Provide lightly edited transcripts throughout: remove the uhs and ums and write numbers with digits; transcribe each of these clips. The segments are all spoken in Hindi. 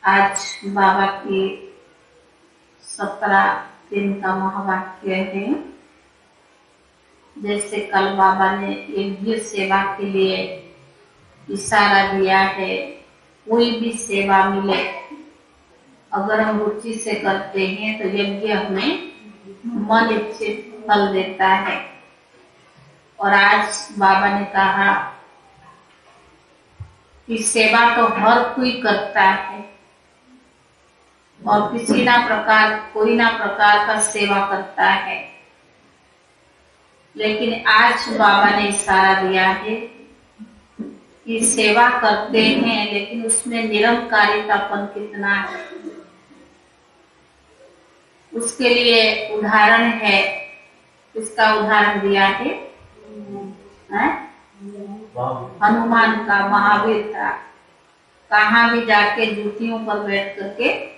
आज बाबा की 17 दिन का महावाक्य है। जैसे कल बाबा ने यज्ञ सेवा के लिए इशारा दिया है, कोई भी सेवा मिले अगर हम रुचि से करते हैं तो यज्ञ हमें मन इच्छित फल देता है। और आज बाबा ने कहा कि सेवा तो हर कोई करता है और कोई ना प्रकार का सेवा करता है, लेकिन आज बाबा ने इशारा दिया है कि सेवा करते हैं लेकिन उसमें निरंकारितापन कितना है। उसके लिए उदाहरण है, इसका उदाहरण दिया है हनुमान का। महावीर था, कहाँ भी जाके जूतियों पर बैठ करके,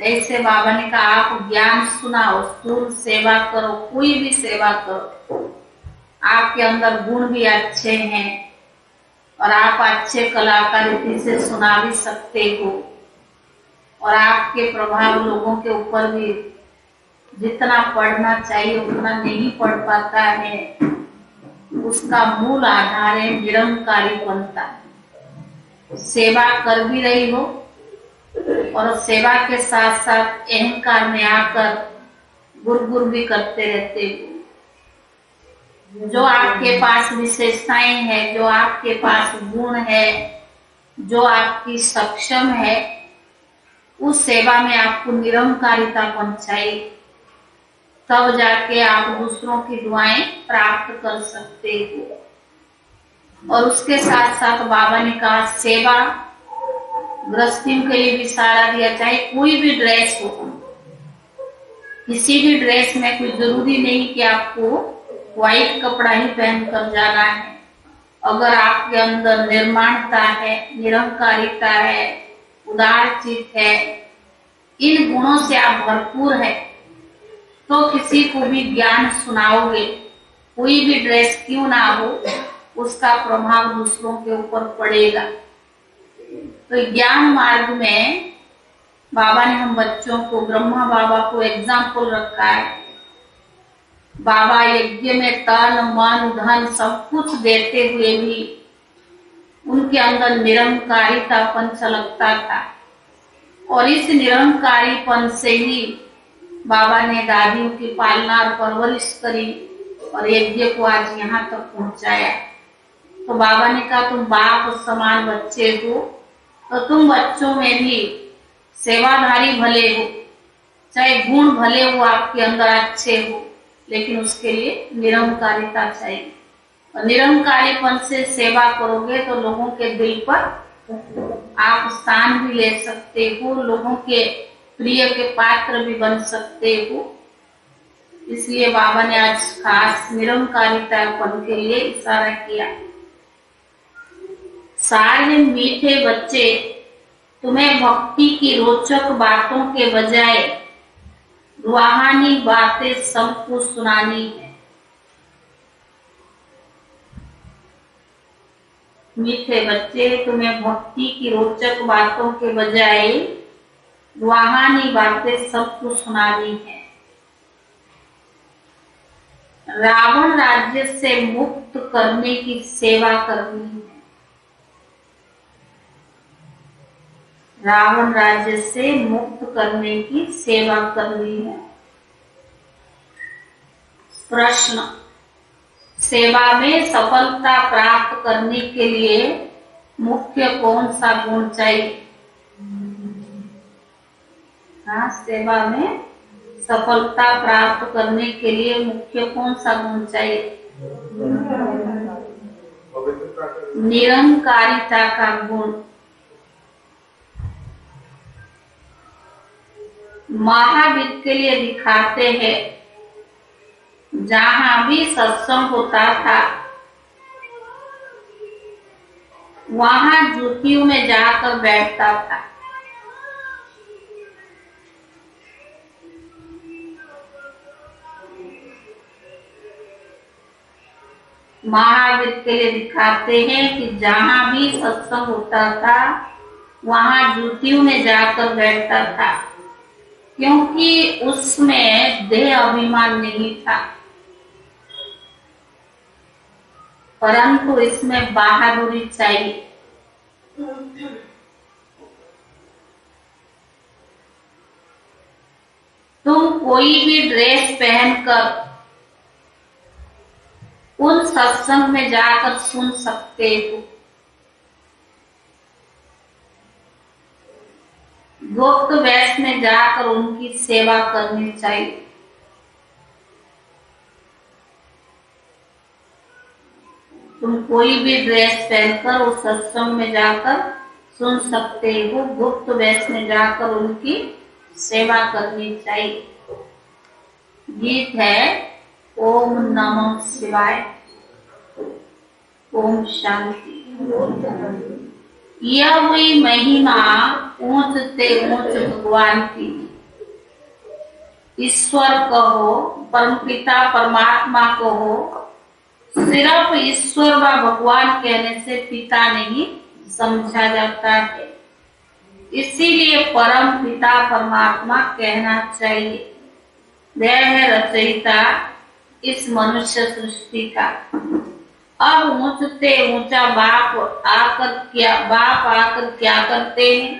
ऐसे बाबा ने कहा आप ज्ञान सुनाओ, स्थूल सेवा करो, कोई भी सेवा करो, आपके अंदर गुण भी अच्छे हैं और आप अच्छे कलाकारिता से सुना भी सकते हो और आपके प्रभाव लोगों के ऊपर भी जितना पढ़ना चाहिए उतना नहीं पढ़ पाता है। उसका मूल आधार है निरंकारीपनता। सेवा कर भी रही हो और सेवा के साथ साथ अहंकार में आकर गुर भी करते रहते हो। जो आपके पास विशेषताएं हैं, जो आपके पास गुण है, जो आपकी सक्षम है, उस सेवा में आपको निरंकारितापन चाहिए, तब जाके आप दूसरों की दुआएं प्राप्त कर सकते हो। और उसके साथ साथ बाबा ने कहा सेवा गृहस्थी के लिए भी इशारा दिया, चाहे कोई भी ड्रेस हो, किसी भी ड्रेस में कोई जरूरी नहीं कि आपको व्हाइट कपड़ा ही पहन कर जाना है। अगर आपके अंदर निर्माणता है, निरंकारिता है, उदारचित है, इन गुणों से आप भरपूर है, तो किसी को भी ज्ञान सुनाओगे, कोई भी ड्रेस क्यों ना हो, उसका प्रभाव दूसरों के ऊपर पड़ेगा। तो ज्ञान मार्ग में बाबा ने हम बच्चों को, ब्रह्मा बाबा को एग्जाम्पल रखा है। बाबा यज्ञ में तन मन धन सब कुछ देते हुए भी उनके अंदर निरंकारितापन छलकता था और इस निरंकारीपन से ही बाबा ने दादियों की पालना और परवरिश करी और यज्ञ को आज यहाँ तक पहुंचाया। तो बाबा ने कहा तुम बाप समान बच्चे हो, तो तुम बच्चों में भी सेवाधारी भले हो, चाहे गुण भले हो आपके अंदर अच्छे हो, लेकिन उसके लिए निरंकारिता चाहिए। और निरंकारीपन से सेवा करोगे तो लोगों के दिल पर आप स्थान भी ले सकते हो, लोगों के प्रिय के पात्र भी बन सकते हो। इसलिए बाबा ने आज खास निरंकारितापन के लिए इशारा किया। सारे मीठे बच्चे, तुम्हें भक्ति की रोचक बातों के बजाय रूहानी बातें सबको सुनानी है। मीठे बच्चे, तुम्हें भक्ति की रोचक बातों के बजाय रूहानी बातें सबको सुनानी है। रावण राज्य से मुक्त करने की सेवा करनी है। रावण राज्य से मुक्त करने की सेवा करनी है। प्रश्न, सेवा में सफलता प्राप्त करने के लिए मुख्य कौन सा गुण चाहिए? हाँ, सेवा में सफलता प्राप्त करने के लिए मुख्य कौन सा गुण चाहिए? निरंकारिता का गुण। महावीर के लिए दिखाते हैं, जहां भी सत्संग होता था वहां जूतियों में जाकर बैठता था। महावीर के लिए दिखाते हैं कि जहां भी सत्संग होता था वहां जूतियों में जाकर बैठता था, क्योंकि उसमें देह अभिमान नहीं था, परंतु इसमें बहादुरी चाहिए। तुम कोई भी ड्रेस पहनकर उन सत्संग में जाकर सुन सकते हो। गुप्त वेश में जाकर उनकी सेवा करनी चाहिए। तुम कोई भी ड्रेस पहनकर उस सत्संग में जाकर सुन सकते हो, गुप्त वेश में जाकर उनकी सेवा करनी चाहिए। गीत है ओम नमः शिवाय। ओम शांति। यह हुई महिमा ऊंच ते ऊंच भगवान की। ईश्वर कहो, परमपिता परमात्मा कहो, सिर्फ ईश्वर व भगवान कहने से पिता नहीं समझा जाता है, इसीलिए परम पिता परमात्मा कहना चाहिए। वह है रचयिता इस मनुष्य सृष्टि का। अब ऊंचते ऊंचा बाप आकर क्या करते हैं?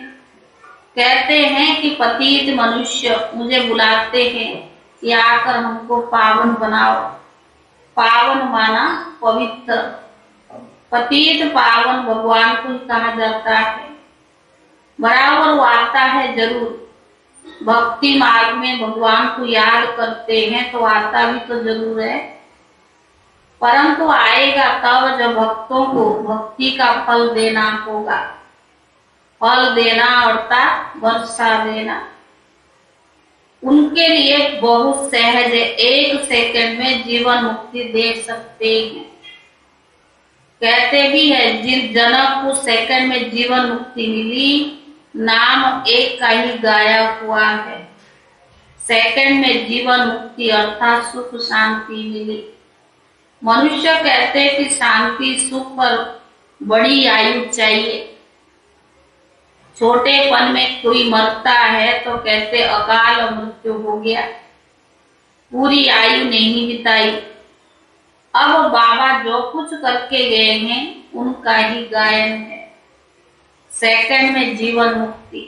कहते हैं कि पतित मनुष्य मुझे बुलाते हैं कि आकर हमको पावन बनाओ। पावन माना पवित्र। पतित पावन भगवान को कहा जाता है। बराबर वो आता है जरूर। भक्ति मार्ग में भगवान को याद करते हैं तो आता भी तो जरूर है, परंतु आएगा तब जब भक्तों को भक्ति का फल देना होगा। फल देना अर्थात वर्षा देना। उनके लिए बहुत सहज है, 1 सेकंड में जीवन मुक्ति दे सकते हैं। कहते भी है जिन जनक को सेकंड में जीवन मुक्ति मिली, नाम एक का ही गाया हुआ है। सेकंड में जीवन मुक्ति अर्थात सुख शांति मिली। मनुष्य कहते हैं कि शांति सुख पर बड़ी आयु चाहिए। छोटेपन में कोई मरता है तो कहते अकाल मृत्यु हो गया, पूरी आयु नहीं बिताई। अब बाबा जो कुछ करके गए हैं उनका ही गायन है। सेकंड में जीवन मुक्ति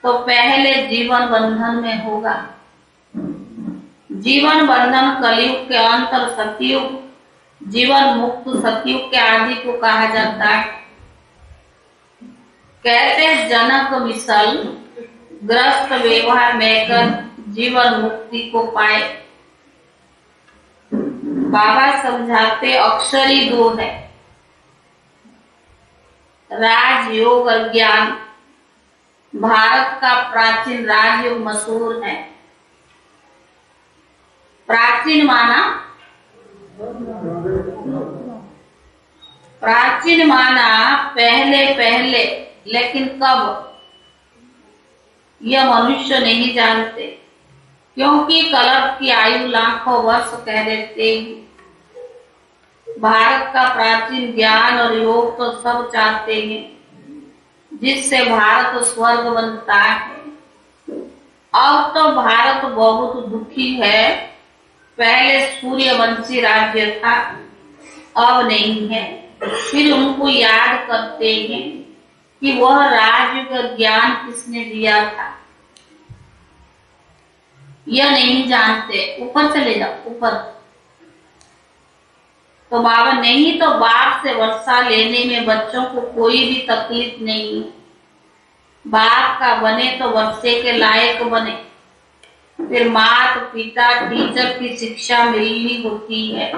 तो पहले जीवन बंधन में होगा। जीवन बंधन कलयुग के अंतर सतयुग, जीवन मुक्त सतयुग के आदि को कहा जाता है। कहते जनक मिसल ग्रस्त व्यवहार में कर जीवन मुक्ति को पाए। बाबा समझाते अक्षरी 2 है, राजयोग और ज्ञान। भारत का प्राचीन राजयोग मशहूर है। प्राचीन माना पहले, लेकिन कब यह मनुष्य नहीं जानते, क्योंकि कल्प की आयु लाखों वर्ष कह देते हैं। भारत का प्राचीन ज्ञान और योग तो सब चाहते हैं, जिससे भारत स्वर्ग बनता है। अब तो भारत बहुत दुखी है। पहले सूर्यवंशी राज्य था, अब नहीं है। फिर उनको याद करते हैं कि वह राज्य का ज्ञान किसने दिया था, यह नहीं जानते। ऊपर चले जाओ, ऊपर। तो बाबा नहीं तो बाप से वर्षा लेने में बच्चों को कोई भी तकलीफ नहीं। बाप का बने तो वर्षे के लायक बने। फिर माता पिता टीचर की शिक्षा मिलनी होती है।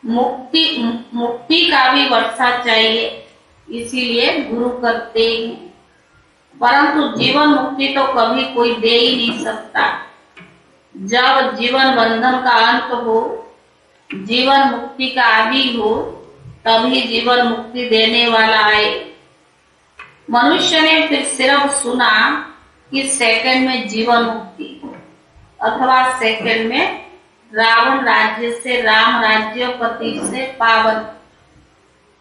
मुक्ति का भी वर्षा चाहिए, इसीलिए गुरु करते हैं। परंतु जीवन मुक्ति तो कभी कोई दे ही नहीं सकता। जब जीवन बंधन का अंत हो, जीवन मुक्ति का आदि हो, तभी जीवन मुक्ति देने वाला आए। मनुष्य ने फिर सिर्फ सुना कि सेकंड में जीवन मुक्ति अथवा सेकंड में रावण राज्य से राम राज्य पति से पावन,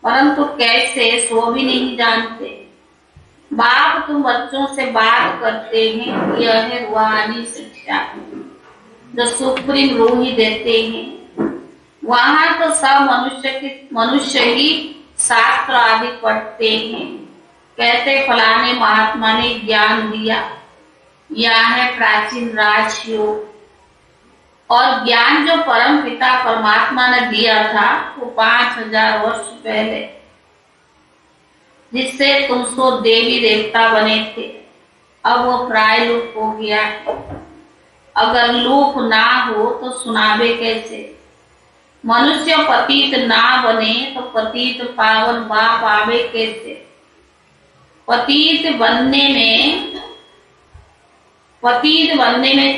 परंतु कैसे सो भी नहीं जानते। बाप तुम बच्चों से बात करते हैं, यह है रूहानी शिक्षा जो सुप्रीम रूह ही देते हैं। वहां तो सब मनुष्य ही शास्त्र आदि पढ़ते हैं, कहते फलाने महात्मा ने ज्ञान दिया। यह है प्राचीन राजयोग, और ज्ञान जो परम पिता परमात्मा ने दिया था वो 5000 वर्ष पहले, जिससे तुम सो देवी देवता बने थे, अब वो प्राय लुप्त हो गया। अगर लुप्त ना हो तो सुनावे कैसे? मनुष्य पतित ना बने तो पतित पावन बाप आवे कैसे? पतित बनने में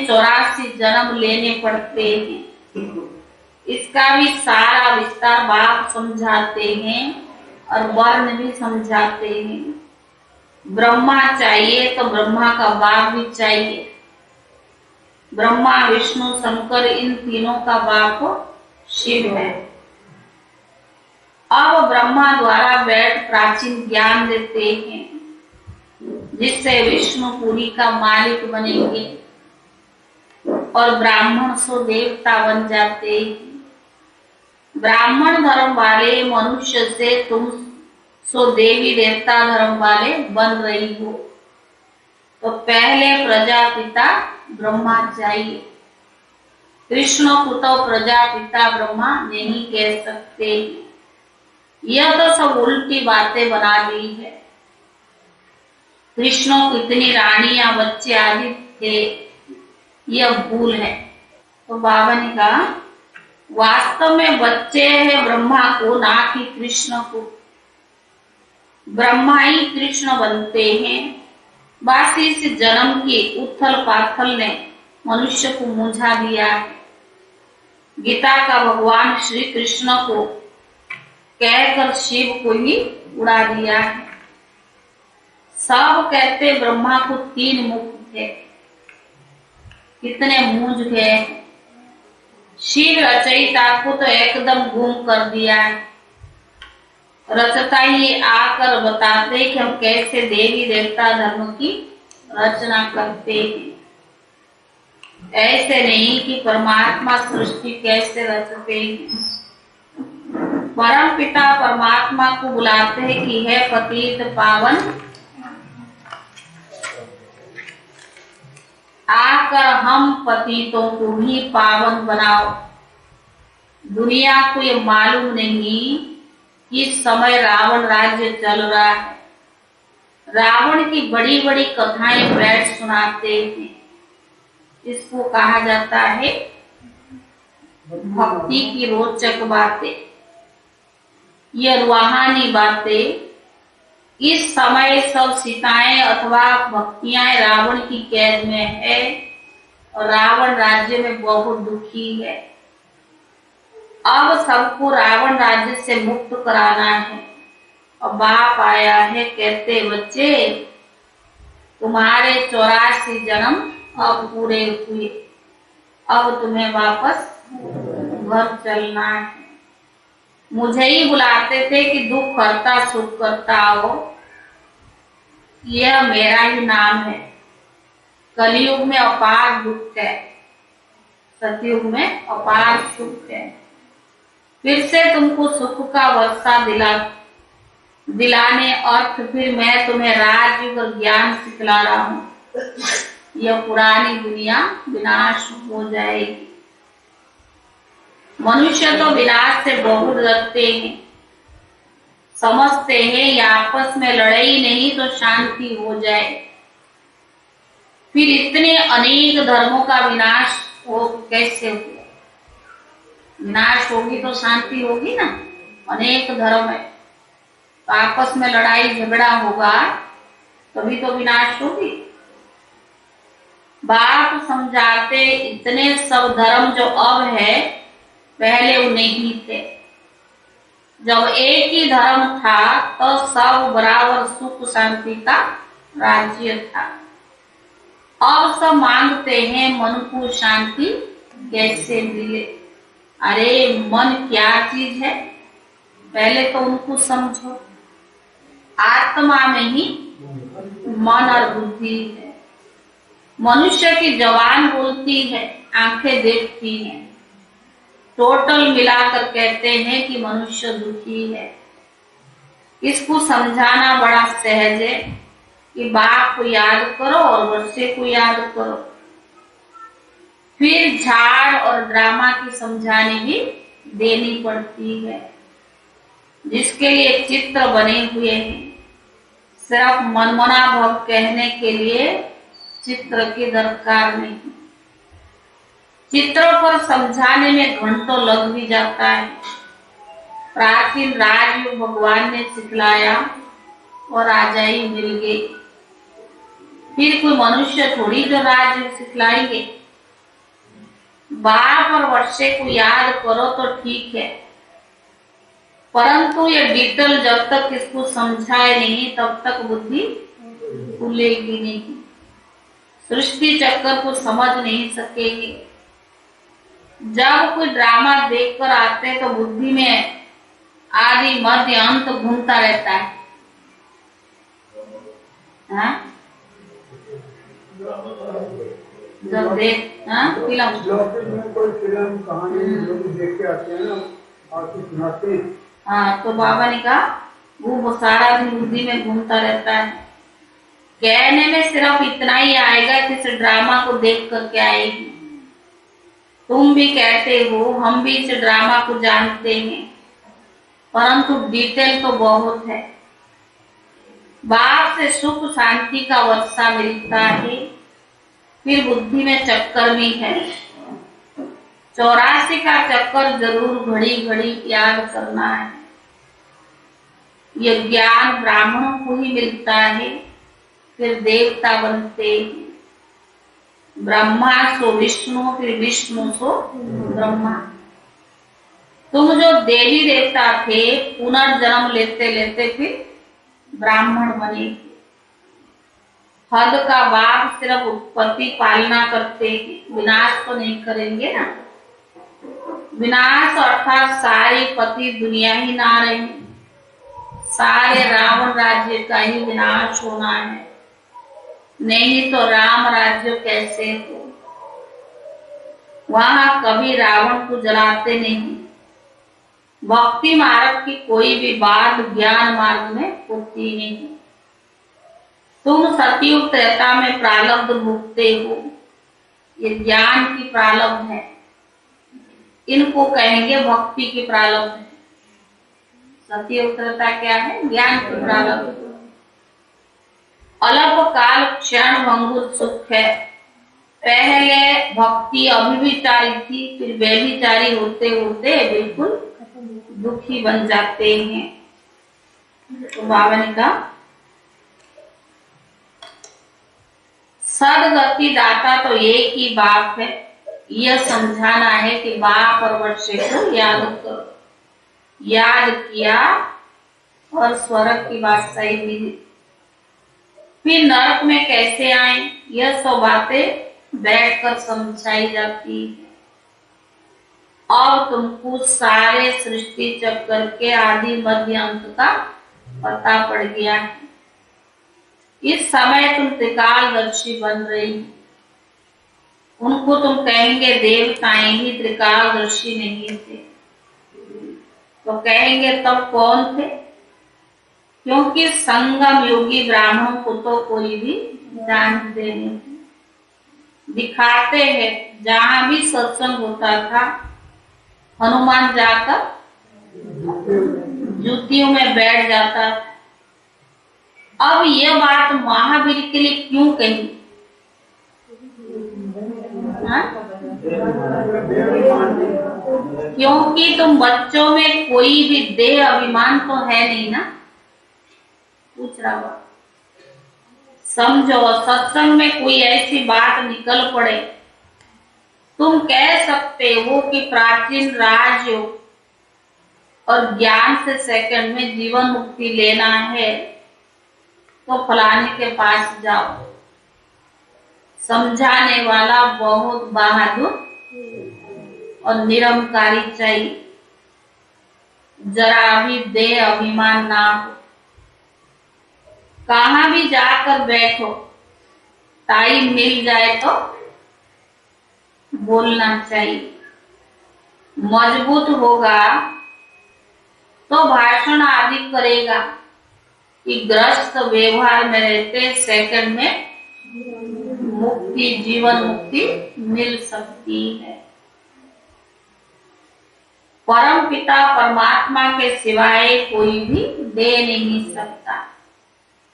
84 जन्म लेने पड़ते हैं। इसका भी सारा विस्तार बाप समझाते हैं और वर्ण भी समझाते हैं। ब्रह्मा चाहिए तो ब्रह्मा का बाप भी चाहिए। ब्रह्मा विष्णु शंकर इन तीनों का बाप शिव है। अब ब्रह्मा द्वारा बैठ प्राचीन ज्ञान देते हैं, जिससे विष्णु पुरी का मालिक बनेंगे और ब्राह्मण सो देवता बन जाते हैं। ब्राह्मण धर्म वाले मनुष्य से तुम सो देवी देवता धर्म वाले बन रही हो, तो पहले प्रजापिता ब्रह्मा चाहिए। कृष्ण को तो प्रजापिता ब्रह्मा नहीं कह सकते। यह तो सब उल्टी बातें बना दी है। कृष्ण को इतनी रानियां बच्चे आदि थे, यह भूल है। तो बाबा ने कहा वास्तव में बच्चे हैं ब्रह्मा को, ना कि कृष्ण को। ब्रह्मा ही कृष्ण बनते हैं। बस इस जन्म की उथल पाथल ने मनुष्य को मुझा दिया है। गीता का भगवान श्री कृष्ण को कहकर शिव को ही उड़ा दिया है। सब कहते ब्रह्मा को 3 मुख थे, कितने मूंझ गए। शिव रचयिता को तो एकदम गुम कर दिया है। रचता ही आकर बताते कि हम कैसे देवी देवता धर्म की रचना करते हैं, ऐसे नहीं कि परमात्मा सृष्टि कैसे रचते हैं। परम पिता परमात्मा को बुलाते हैं कि है पतित पावन, आकर हम पतितों को ही पावन बनाओ। दुनिया को ये मालूम नहीं कि इस समय रावण राज्य चल रहा है। रावण की बड़ी बड़ी कथाएं बैठ सुनाते हैं। इसको कहा जाता है भक्ति की रोचक बातें। ये रूहानी बातें। इस समय सब सीताएं अथवा भक्तियां रावण की कैद में है और रावण राज्य में बहुत दुखी है। अब सबको रावण राज्य से मुक्त कराना है और बाप आया है, कहते बच्चे तुम्हारे 84 जन्म अब पूरे हुए, अब तुम्हें वापस घर चलना है। मुझे ही बुलाते थे कि दुख करता सुख करता आओ, यह मेरा ही नाम है। कलयुग में अपार दुख है, सतयुग में अपार सुख है। फिर से तुमको सुख का वर्षा दिलाने अर्थ फिर मैं तुम्हें राजयुग और ज्ञान सिखला रहा हूँ। यह पुरानी दुनिया विनाश हो जाएगी। मनुष्य तो विनाश से बहुत डरते हैं, समझते हैं या आपस में लड़ाई नहीं तो शांति हो जाए। फिर इतने अनेक धर्मों का विनाश हो कैसे हो? विनाश होगी तो शांति होगी ना। अनेक धर्म है तो आपस में लड़ाई झगड़ा होगा तभी तो विनाश होगी। बाप समझाते इतने सब धर्म जो अब है पहले वो नहीं थे। जब एक ही धर्म था तो सब बराबर सुख शांति का राज्य था। अब सब मांगते हैं मन को शांति कैसे मिले। अरे मन क्या चीज है पहले तो उनको समझो। आत्मा में ही मन और बुद्धि है। मनुष्य की जबान बोलती है, आंखें देखती हैं। टोटल मिलाकर कहते हैं कि मनुष्य दुखी है। इसको समझाना बड़ा सहज है कि बाप को याद करो और वर्षे को याद करो। फिर झाड़ और ड्रामा की समझानी भी देनी पड़ती है, जिसके लिए चित्र बने हुए हैं। सिर्फ मनमना भव कहने के लिए चित्र की दरकार नहीं। चित्रों पर समझाने में घंटों लग भी जाता है। प्राचीन राजयोग भगवान ने सिखलाया और राजाई मिल गई। फिर कोई मनुष्य थोड़ी जो राजयोग सिखलाएंगे। बाप और वर्षे को याद करो तो ठीक है, परंतु ये डिटेल जब तक इसको समझाए नहीं तब तक बुद्धि खुलेगी नहीं, सृष्टि चक्कर को समझ नहीं सकेगी। जब कोई ड्रामा देखकर आते तो बुद्धि में आदि मध्य अंत घूमता रहता है। हाँ? जब देख फिल्म में कोई फिल्म कहानी देख के आते हैं ना और सुनाते हैं। हाँ, तो बाबा ने कहा वो सारा दिन बुद्धि में घूमता रहता है। कहने में सिर्फ इतना ही आएगा कि इस ड्रामा को देख करके आएगी। तुम भी कहते हो, हम भी इस ड्रामा को जानते हैं, परंतु डिटेल तो बहुत है। बाप से सुख शांति का वर्षा मिलता है, फिर बुद्धि में चक्कर भी है। 84 का चक्कर जरूर घड़ी घड़ी याद करना है। यह ज्ञान ब्राह्मणों को ही मिलता है, फिर देवता बनते हैं। ब्रह्मा सो विष्णु, फिर विष्णु सो ब्रह्मा। तुम जो देवी देवता थे, पुनर्जन्म लेते लेते फिर ब्राह्मण बने। हद का बाप सिर्फ उत्पत्ति पालना करते हैं, विनाश तो नहीं करेंगे ना। विनाश अर्थात सारी पति दुनिया ही ना रही, सारे रावण राज्य का ही विनाश होना है। नहीं तो राम राज्य कैसे हो। वहां कभी रावण को जलाते नहीं। भक्ति मार्ग की कोई भी बात ज्ञान मार्ग में होती नहीं। तुम सतयुग त्रेता में प्रारब्ध भुगते हो, ये ज्ञान की प्रारब्ध है। इनको कहेंगे भक्ति की प्रारब्ध है। सतयुग त्रेता क्या है? ज्ञान की प्रारब्ध। अल्प काल क्षण भंगुर सुख है। पहले भक्ति अभिविचारी थी, फिर व्यभिचारी होते होते बिल्कुल दुखी बन जाते हैं। तो बाबा ने कहा सदगति दाता तो एक ही बाप है। यह समझाना है कि बाप और वर्षे को याद करो। याद किया और स्वर्ग की बात सही मिली। फिर नरक में कैसे आए, यह सब बातें बैठकर समझाई जाती है। अब तुमको सारे सृष्टि चक्कर के आदि मध्य अंत का पता पड़ गया है। इस समय तुम त्रिकालदर्शी बन रही हो। उनको तुम कहेंगे देवताएं ही त्रिकालदर्शी नहीं थे, तो कहेंगे तब कौन थे? क्योंकि संगम योगी ब्राह्मणों को तो कोई भी जानते नहीं। दिखाते हैं जहां भी सत्संग होता था, हनुमान जाकर जूतियों में बैठ जाता था। अब यह बात महावीर के लिए क्यों कही? क्योंकि तुम बच्चों में कोई भी देह अभिमान तो है नहीं ना। पूछ रहा हुआ समझो, सत्संग में कोई ऐसी बात निकल पड़े, तुम कह सकते हो कि प्राचीन राजयोग और ज्ञान से सेकंड में जीवन मुक्ति लेना है, तो फलाने के पास जाओ। समझाने वाला बहुत बहादुर और निरंकारी चाहिए, जरा भी देह अभिमान ना हो। कहाँ भी जाकर बैठो, टाइम मिल जाए तो बोलना चाहिए। मजबूत होगा तो भाषण आदि करेगा कि ग्रस्त व्यवहार में रहते सेकंड में मुक्ति, जीवन मुक्ति मिल सकती है। परम पिता परमात्मा के सिवाय कोई भी दे नहीं सकता,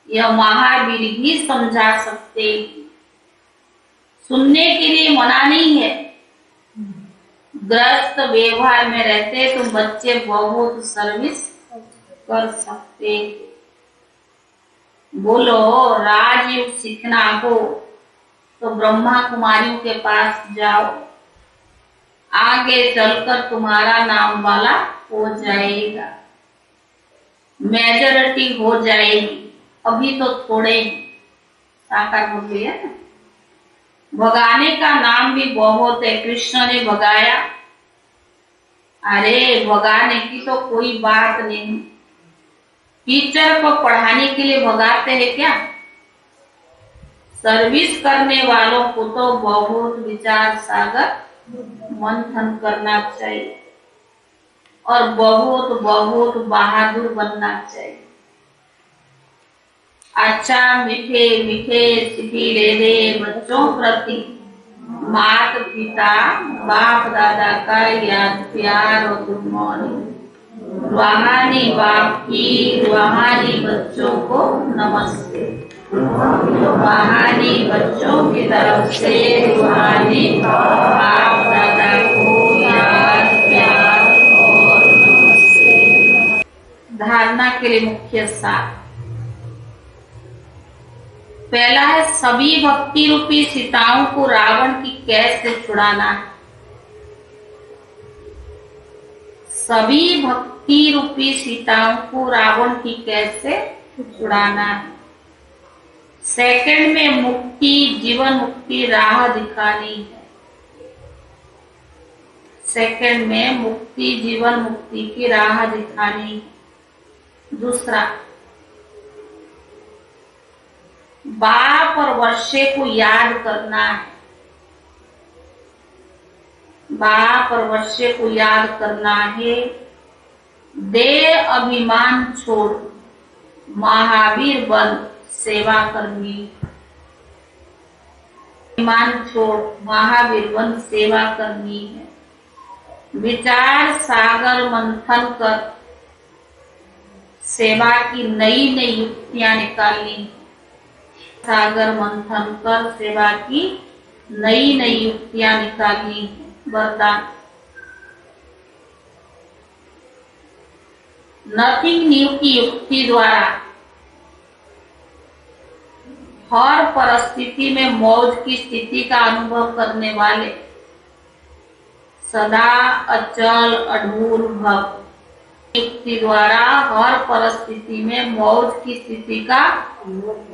यह महावीर ही समझा सकते। सुनने के लिए मना नहीं है। ग्रस्त व्यवहार में रहते तो बच्चे बहुत सर्विस कर सकते। बोलो राजयोग सीखना हो तो ब्रह्मा कुमारियों के पास जाओ, आगे चलकर तुम्हारा नाम वाला हो जाएगा, मेजॉरिटी हो जाएगी। अभी तो थोड़े साकार हो गए है। भगाने का नाम भी बहुत है, कृष्ण ने भगाया। अरे भगाने की तो कोई बात नहीं, टीचर को पढ़ाने के लिए भगाते हैं क्या? सर्विस करने वालों को तो बहुत विचार सागर मंथन करना चाहिए और बहुत बहुत बहादुर बनना चाहिए। अच्छा मीठे मीठे सीधे बच्चों प्रति माता पिता बाप दादा का याद प्यार और गुड मॉर्निंग। रूहानी बाप की रूहानी बच्चों को नमस्ते। रूहानी बच्चों की तरफ से रूहानी बाप दादा को याद प्यार और नमस्ते। धारणा के लिए मुख्य सार पहला है, सभी भक्ति रूपी सीताओं को रावण की कैद से छुड़ाना है। सभी भक्ति रूपी सीताओं को रावण की कैद से छुड़ाना है। सेकंड में मुक्ति, जीवन मुक्ति राह दिखानी है। सेकंड में मुक्ति, जीवन मुक्ति की राह दिखानी है। दूसरा, बाप और वर्षे को याद करना है। बाप और वर्षे को याद करना है। देह अभिमान छोड़ महावीर बन सेवा करनी। अभिमान छोड़ महावीर बन सेवा करनी है। विचार सागर मंथन कर सेवा की नई नई युक्तियां निकालनी। सागर मंथन कर सेवा की नई नई युक्तियां निकालनी है। वरदान, नथिंग न्यू की युक्ति द्वारा हर परिस्थिति में मौज की स्थिति का अनुभव करने वाले सदा अचल अढूर भव। युक्ति द्वारा हर परिस्थिति में मौज की स्थिति का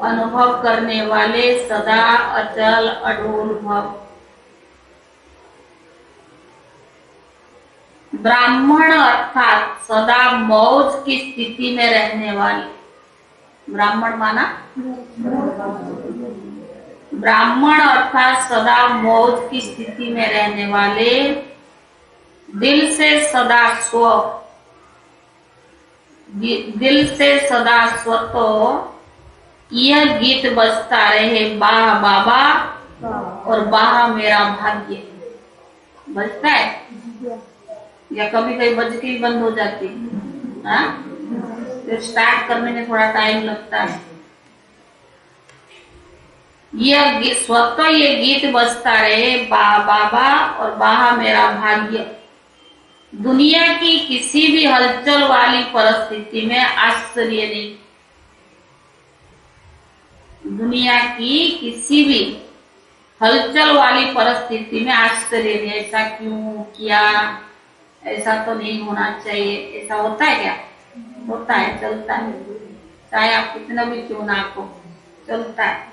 अनुभव करने वाले सदा अचल अढूर भव। ब्राह्मण अर्थात सदा मौज की स्थिति में रहने वाले। ब्राह्मण माना ब्राह्मण अर्थात सदा मौज की स्थिति में रहने वाले, दिल से सदा स्व, दिल से सदा स्वतो यह गीत बजता रहे, बाह बाबा और बाह मेरा भाग्य। बजता है या कभी कभी बज के बंद हो जाती है? तो स्टार्ट करने में थोड़ा टाइम लगता है। यह स्वतः ये गीत बजता रहे, बाह बाबा और बाह मेरा भाग्य। दुनिया की किसी भी हलचल वाली परिस्थिति में आश्चर्य नहीं। दुनिया की किसी भी हलचल वाली परिस्थिति में आश्चर्य नहीं। ऐसा क्यों किया, ऐसा तो नहीं होना चाहिए। ऐसा होता है क्या? होता है, चलता है, चाहे आप कितना भी क्यों ना हो, चलता है।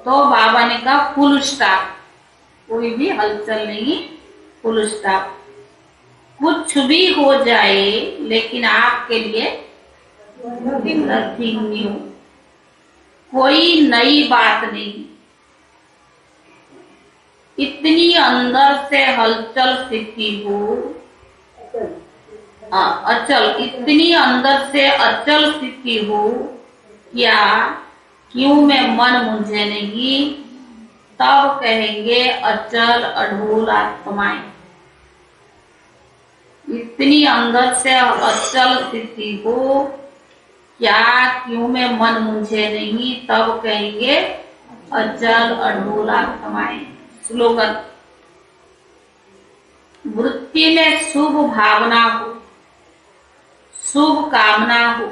तो बाबा ने कहा फुल स्टॉप, कोई भी हलचल नहीं, फुल स्टॉप। कुछ भी हो जाए लेकिन आपके लिए नथिंग न्यू, कोई नई बात नहीं, इतनी अंदर से हलचल स्थिति हो, अचल, इतनी अंदर से अचल स्थिति हो, क्या क्यों में मन मुझे नहीं, तब कहेंगे अचल अढोल आत्माएं। इतनी अंदर से अचल स्थिति हो, क्या क्यों में मन मुझे नहीं, तब कहेंगे अचल अढोल आत्माएं। स्लोगन, वृत्ति में शुभ भावना हो, शुभ कामना हो,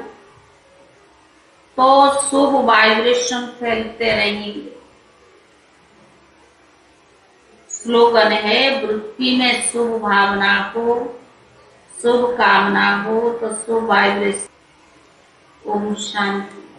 तो शुभ वाइब्रेशन फैलते रहेंगे। स्लोगन है, वृत्ति में शुभ भावना हो, शुभ कामना हो, तो शुभ वाइब्रेशन। ओम शांति।